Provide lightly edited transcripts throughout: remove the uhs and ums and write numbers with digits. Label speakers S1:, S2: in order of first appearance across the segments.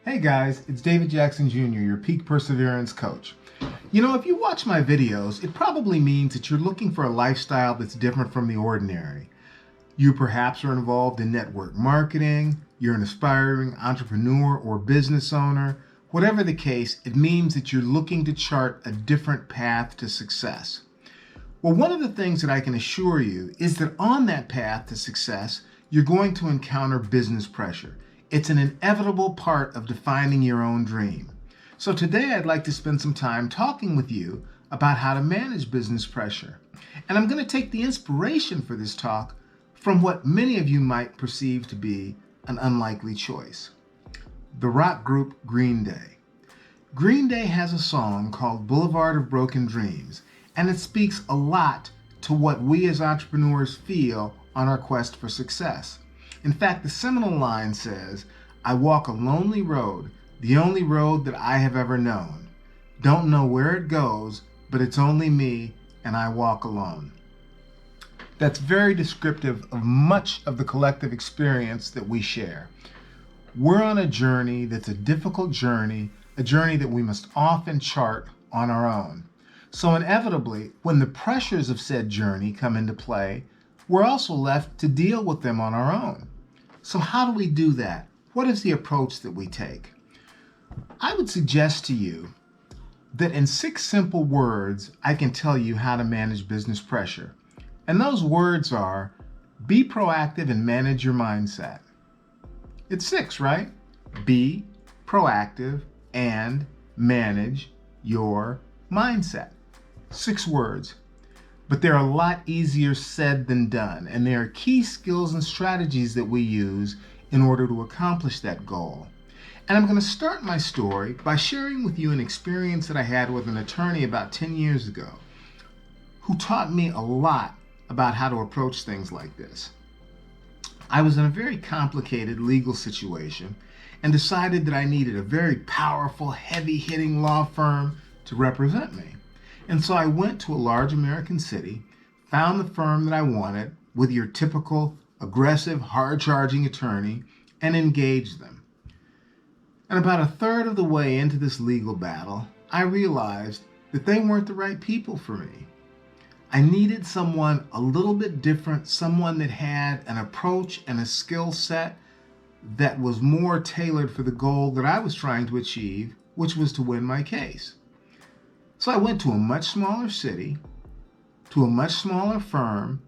S1: Hey guys, it's David Jackson Jr., your peak perseverance coach. If you watch my videos, it probably means that you're looking for a lifestyle that's different from the ordinary. You perhaps are involved in network marketing, you're an aspiring entrepreneur or business owner. Whatever the case, it means that you're looking to chart a different path to success. Well, one of the things that I can assure you is that on that path to success, you're going to encounter business pressure. It's an inevitable part of defining your own dream. So today I'd like to spend some time talking with you about how to manage business pressure. And I'm going to take the inspiration for this talk from what many of you might perceive to be an unlikely choice. The rock group Green Day. Green Day has a song called Boulevard of Broken Dreams, and it speaks a lot to what we as entrepreneurs feel on our quest for success. In fact, the seminal line says, "I walk a lonely road, the only road that I have ever known. Don't know where it goes, but it's only me, and I walk alone." That's very descriptive of much of the collective experience that we share. We're on a journey that's a difficult journey, a journey that we must often chart on our own. So inevitably, when the pressures of said journey come into play, we're also left to deal with them on our own. So how do we do that? What is the approach that we take? I would suggest to you that in 6 simple words, I can tell you how to manage business pressure. And those words are, be proactive and manage your mindset. It's 6, right? Be proactive and manage your mindset. 6 words. But they're a lot easier said than done, and there are key skills and strategies that we use in order to accomplish that goal. And I'm going to start my story by sharing with you an experience that I had with an attorney about 10 years ago who taught me a lot about how to approach things like this. I was in a very complicated legal situation and decided that I needed a very powerful, heavy-hitting law firm to represent me. And so I went to a large American city, found the firm that I wanted with your typical aggressive, hard-charging attorney, and engaged them. And about a third of the way into this legal battle, I realized that they weren't the right people for me. I needed someone a little bit different, someone that had an approach and a skill set that was more tailored for the goal that I was trying to achieve, which was to win my case. So I went to a much smaller city, to a much smaller firm,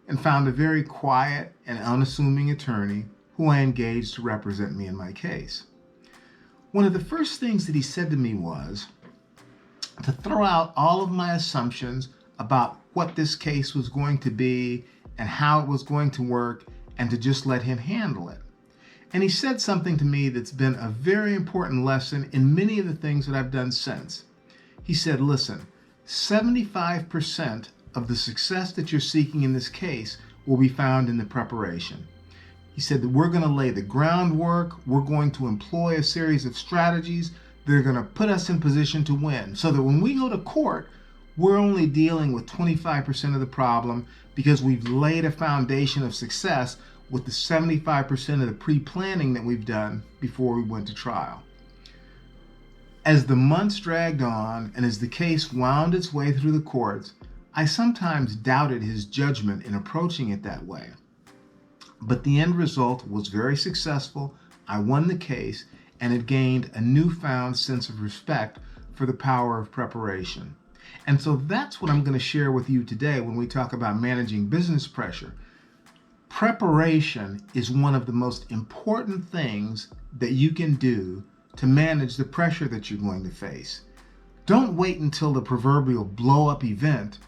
S1: and found a very quiet and unassuming attorney who I engaged to represent me in my case. One of the first things that he said to me was to throw out all of my assumptions about what this case was going to be and how it was going to work, and to just let him handle it. And he said something to me that's been a very important lesson in many of the things that I've done since. He said, listen, 75% of the success that you're seeking in this case will be found in the preparation. He said that we're going to lay the groundwork, we're going to employ a series of strategies that are going to put us in position to win, so that when we go to court, we're only dealing with 25% of the problem because we've laid a foundation of success with the 75% of the pre-planning that we've done before we went to trial. As the months dragged on and as the case wound its way through the courts, I sometimes doubted his judgment in approaching it that way. But the end result was very successful. I won the case, and it gained a newfound sense of respect for the power of preparation. And so that's what I'm going to share with you today when we talk about managing business pressure. Preparation is one of the most important things that you can do to manage the pressure that you're going to face. Don't wait until the proverbial blow-up event.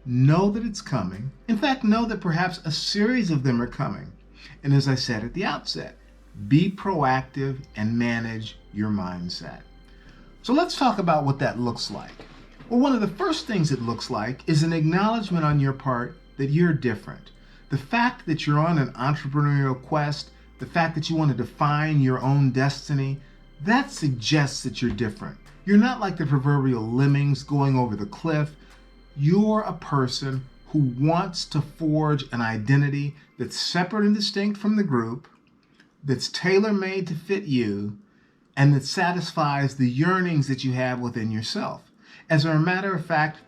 S1: Know that it's coming. In fact, know that perhaps a series of them are coming. And as I said at the outset, be proactive and manage your mindset. So let's talk about what that looks like. Well, one of the first things it looks like is an acknowledgement on your part that you're different. The fact that you're on an entrepreneurial quest, the fact that you want to define your own destiny, that suggests that you're different. You're not like the proverbial lemmings going over the cliff. You're a person who wants to forge an identity that's separate and distinct from the group, that's tailor-made to fit you, and that satisfies the yearnings that you have within yourself. As a matter of fact,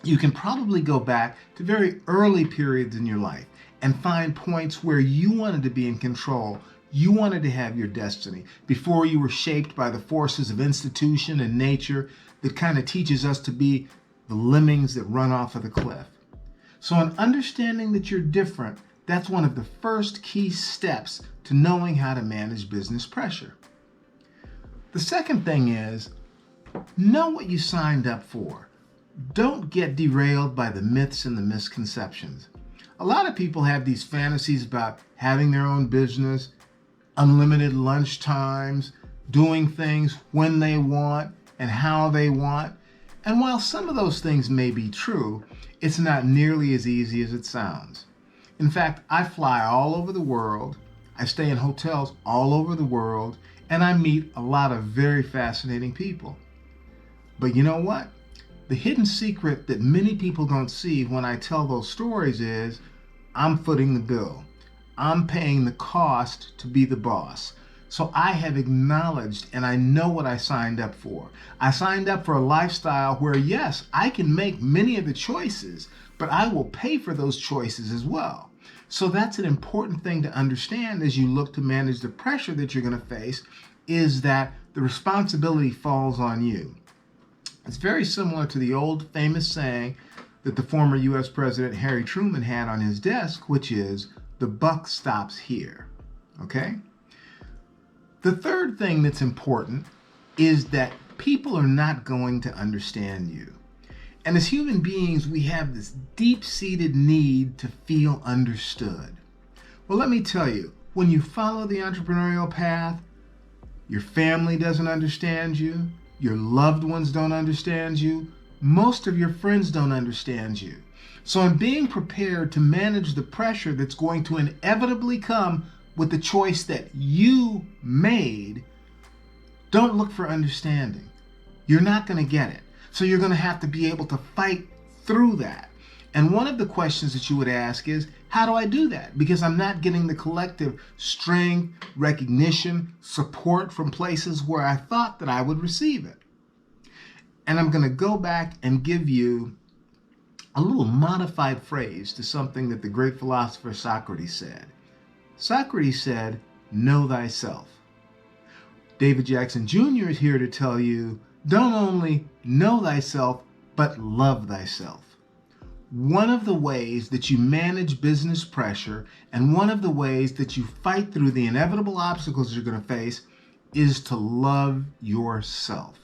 S1: you can probably go back to very early periods in your life and find points where you wanted to be in control. You wanted to have your destiny before you were shaped by the forces of institution and nature that kind of teaches us to be the lemmings that run off of the cliff. So in understanding that you're different, that's one of the first key steps to knowing how to manage business pressure. The second thing is, know what you signed up for. Don't get derailed by the myths and the misconceptions. A lot of people have these fantasies about having their own business, unlimited lunch times, doing things when they want and how they want. And while some of those things may be true, it's not nearly as easy as it sounds. In fact, I fly all over the world, I stay in hotels all over the world, and I meet a lot of very fascinating people. But you know what? The hidden secret that many people don't see when I tell those stories is I'm footing the bill. I'm paying the cost to be the boss. So I have acknowledged and I know what I signed up for. I signed up for a lifestyle where, yes, I can make many of the choices, but I will pay for those choices as well. So that's an important thing to understand as you look to manage the pressure that you're going to face, is that the responsibility falls on you. It's very similar to the old famous saying that the former U.S. President Harry Truman had on his desk, which is, the buck stops here. Okay? The third thing that's important is that people are not going to understand you. And as human beings, we have this deep-seated need to feel understood. Well, let me tell you, when you follow the entrepreneurial path, your family doesn't understand you, your loved ones don't understand you, most of your friends don't understand you. So in being prepared to manage the pressure that's going to inevitably come with the choice that you made, don't look for understanding. You're not going to get it. So you're going to have to be able to fight through that. And one of the questions that you would ask is, how do I do that? Because I'm not getting the collective strength, recognition, support from places where I thought that I would receive it. And I'm going to go back and give you a little modified phrase to something that the great philosopher Socrates said. Socrates said, know thyself. David Jackson Jr. is here to tell you, don't only know thyself, but love thyself. One of the ways that you manage business pressure and one of the ways that you fight through the inevitable obstacles you're going to face is to love yourself.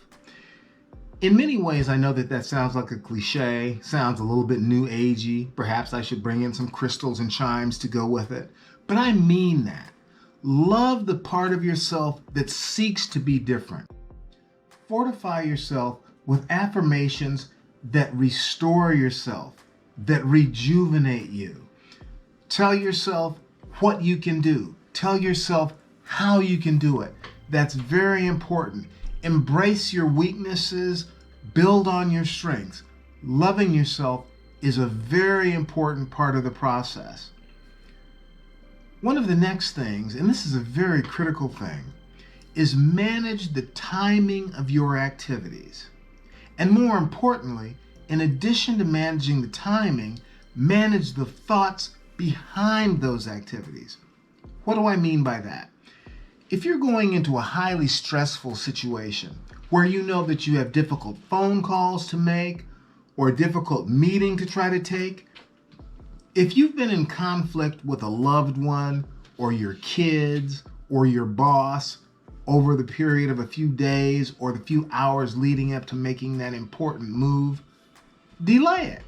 S1: In many ways, I know that that sounds like a cliche, sounds a little bit new agey. Perhaps I should bring in some crystals and chimes to go with it. But I mean that. Love the part of yourself that seeks to be different. Fortify yourself with affirmations that restore yourself, that rejuvenate you. Tell yourself what you can do. Tell yourself how you can do it. That's very important. Embrace your weaknesses, build on your strengths. Loving yourself is a very important part of the process. One of the next things, and this is a very critical thing, is manage the timing of your activities. And more importantly, in addition to managing the timing, manage the thoughts behind those activities. What do I mean by that? If you're going into a highly stressful situation where you know that you have difficult phone calls to make or a difficult meeting to try to take, if you've been in conflict with a loved one or your kids or your boss over the period of a few days or the few hours leading up to making that important move, delay it.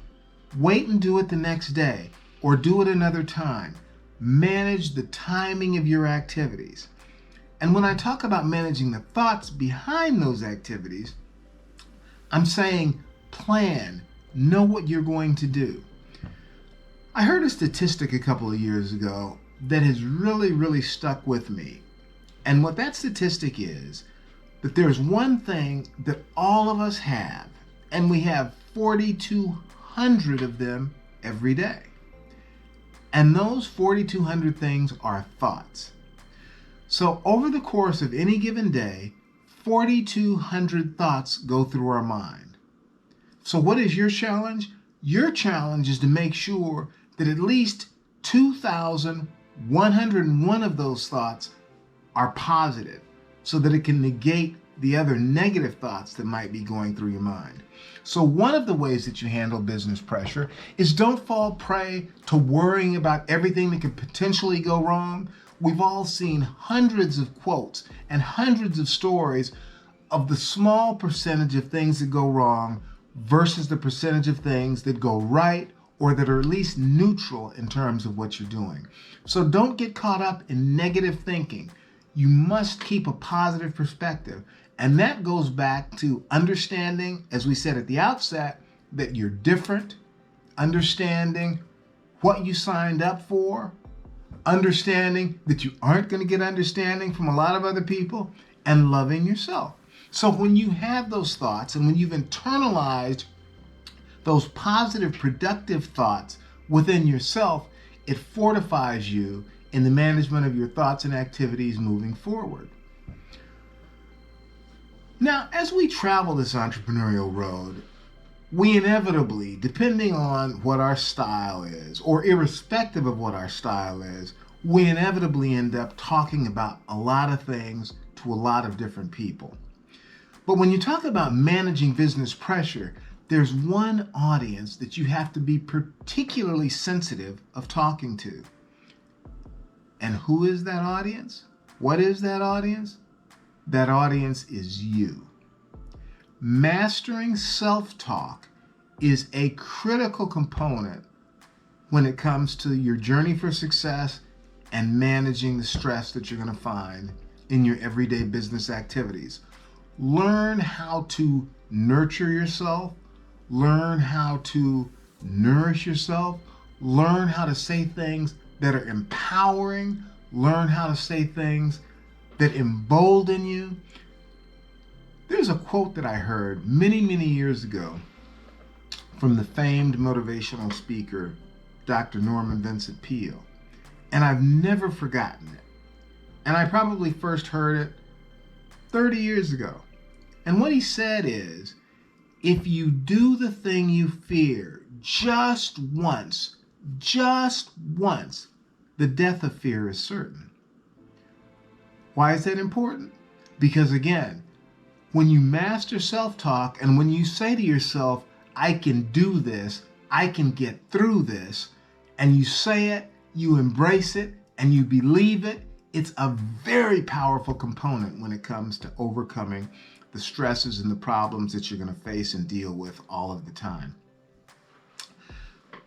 S1: Wait and do it the next day or do it another time. Manage the timing of your activities. And when I talk about managing the thoughts behind those activities, I'm saying plan, know what you're going to do. I heard a statistic a couple of years ago that has really stuck with me. And what that statistic is, that there's one thing that all of us have, and we have 4,200 of them every day. And those 4,200 things are thoughts. So over the course of any given day, 4,200 thoughts go through our mind. So what is your challenge? Your challenge is to make sure that at least 2,101 of those thoughts are positive so that it can negate the other negative thoughts that might be going through your mind. So one of the ways that you handle business pressure is don't fall prey to worrying about everything that could potentially go wrong. We've all seen hundreds of quotes and hundreds of stories of the small percentage of things that go wrong versus the percentage of things that go right or that are at least neutral in terms of what you're doing. So don't get caught up in negative thinking. You must keep a positive perspective. And that goes back to understanding, as we said at the outset, that you're different, understanding what you signed up for, understanding that you aren't going to get understanding from a lot of other people, and loving yourself. So when you have those thoughts and when you've internalized those positive, productive thoughts within yourself, it fortifies you in the management of your thoughts and activities moving forward. Now, as we travel this entrepreneurial road, we inevitably, depending on what our style is, or irrespective of what our style is, we inevitably end up talking about a lot of things to a lot of different people. But when you talk about managing business pressure, there's one audience that you have to be particularly sensitive of talking to. And who is that audience? What is that audience? That audience is you. Mastering self-talk is a critical component when it comes to your journey for success and managing the stress that you're going to find in your everyday business activities. Learn how to nurture yourself, learn how to nourish yourself, learn how to say things that are empowering, learn how to say things that embolden you. There's a quote that I heard many, many years ago from the famed motivational speaker, Dr. Norman Vincent Peale, and I've never forgotten it. And I probably first heard it 30 years ago. And what he said is, if you do the thing you fear just once, the death of fear is certain. Why is that important? Because again, when you master self-talk and when you say to yourself, I can do this, I can get through this, and you say it, you embrace it, and you believe it, it's a very powerful component when it comes to overcoming the stresses and the problems that you're going to face and deal with all of the time.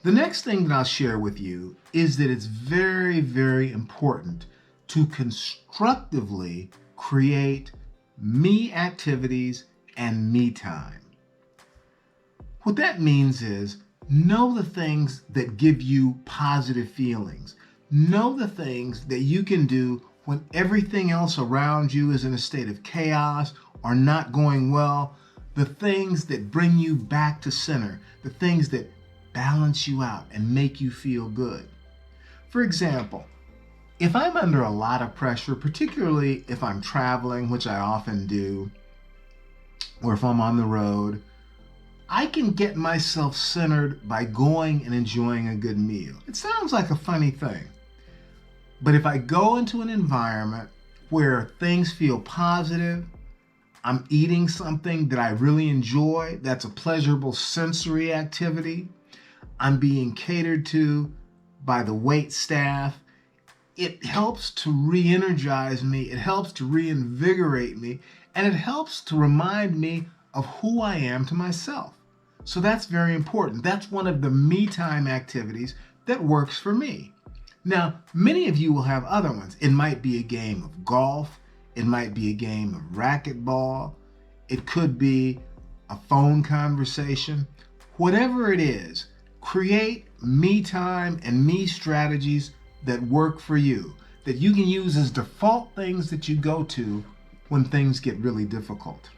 S1: The next thing that I'll share with you is that it's very, very important to constructively create me activities and me time. What that means is know the things that give you positive feelings. Know the things that you can do when everything else around you is in a state of chaos or not going well. The things that bring you back to center, the things that balance you out and make you feel good. For example, if I'm under a lot of pressure, particularly if I'm traveling, which I often do, or if I'm on the road, I can get myself centered by going and enjoying a good meal. It sounds like a funny thing, but if I go into an environment where things feel positive, I'm eating something that I really enjoy, that's a pleasurable sensory activity, I'm being catered to by the wait staff, it helps to re-energize me, it helps to reinvigorate me, and it helps to remind me of who I am to myself. So that's very important. That's one of the me time activities that works for me. Now, many of you will have other ones. It might be a game of golf. It might be a game of racquetball. It could be a phone conversation. Whatever it is, create me time and me strategies that work for you, that you can use as default things that you go to when things get really difficult.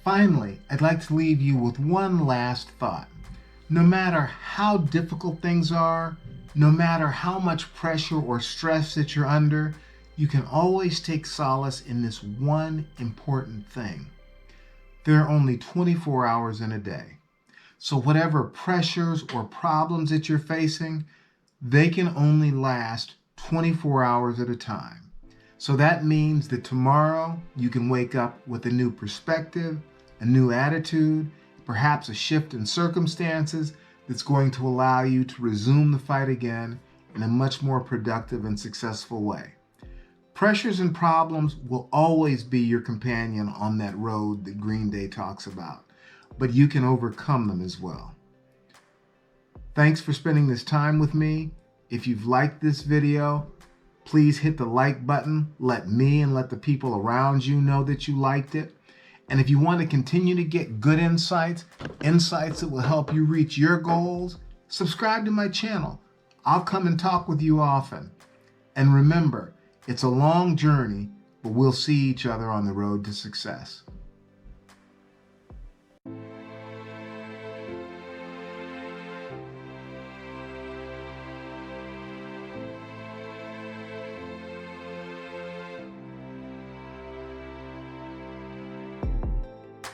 S1: Finally, I'd like to leave you with one last thought. No matter how difficult things are, no matter how much pressure or stress that you're under, you can always take solace in this one important thing. There are only 24 hours in a day. So whatever pressures or problems that you're facing, they can only last 24 hours at a time. So that means that tomorrow you can wake up with a new perspective, a new attitude, perhaps a shift in circumstances that's going to allow you to resume the fight again in a much more productive and successful way. Pressures and problems will always be your companion on that road that Green Day talks about, but you can overcome them as well. Thanks for spending this time with me. If you've liked this video, please hit the like button. Let me and let the people around you know that you liked it. And if you want to continue to get good insights that will help you reach your goals, subscribe to my channel. I'll come and talk with you often. And remember, it's a long journey, but we'll see each other on the road to success.